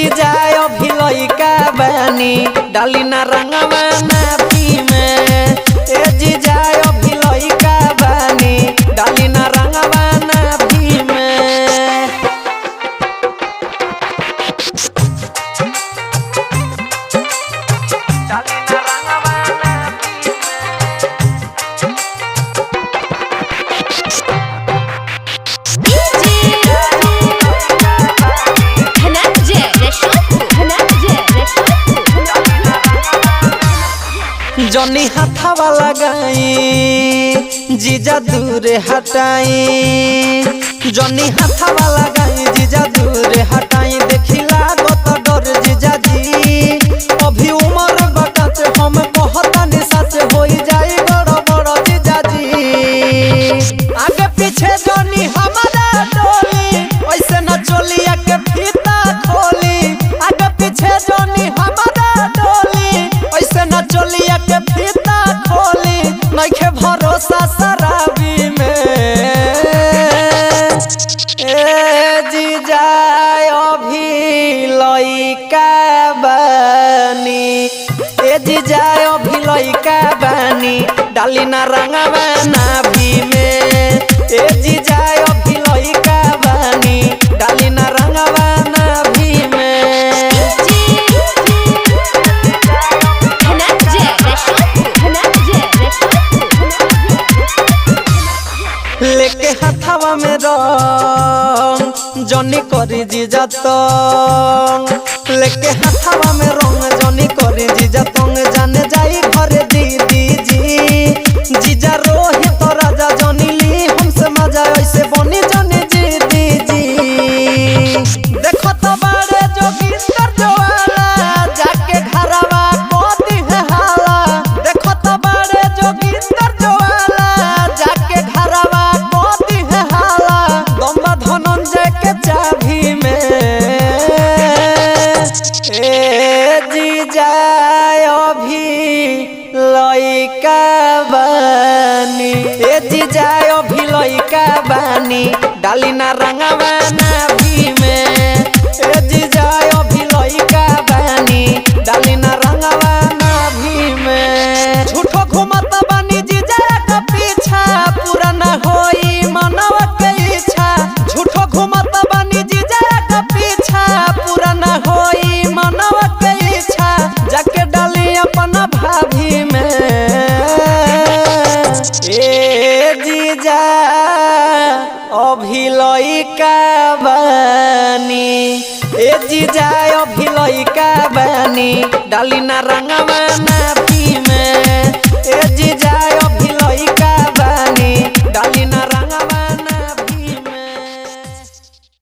जीजा अभी लइका बानी डाली ना रंगवा नाभी में। ए जीजा अभी लइका बानी डाली ना रंगवा नाभी में। जनी हाथावा लगाई जीजा दूर हटाई। जनी हाथावा लगाई जीजा दूर हटाई। देखिला गत डर जीजा जी अभी उम्र बकाच हम कहतानी सच हो जाए गड़बड़ जीजा जी। आगे पीछे जनी हमारा डोली ऐसे न चोलिया के फीता खोली। आगे पीछे जनी हमारा डोली ऐसे न चोलिया के फीता खोली। नइखे भरोसा शराबी में। ए जीजा अभी लइका बानी। ए जीजा अभी लइका बानी डाली ना रंगवा नाभी में। ए जीजा अभी लइका बानी डाली ना रंगवा नाभी में। लेके हाथावा में रंग जनी करी जीजा तंग। लेके हाथावा में रंग जनी करी जीजा तंग। जाने जाई घरे दीदी जी जीजा रोहित राजा जनी ली हमसे मजा ऐसे बनी जनी जीदी जी। देखो तो बारे जोगिंदर जोवाला जाके घरवा कोती है हाला। देखो तो बारे जोगिंदर जोवाला जाके घरवा कोती है हाला। दम्बा धनंजय के चाभी में। ए जीजा अभी लइका बानी। ए जीजा अभी लइका बानी डाली ना रंगवा नाभी में। ए जीजा अभी लइका बानी डाली ना रंगवा नाभी में। झूठो घूमत बानी जीजा का पीछा पूरा न होई मनवा के इच्छा। झूठो घूमत बानी जीजा का पीछा पूरा न होई मनवा के इच्छा। जाके डाली अपना भाभी में। ए जीजा अभी लइका बानी। ए जीजा अभी लइका बानी डाली ना रंगवा नाभी।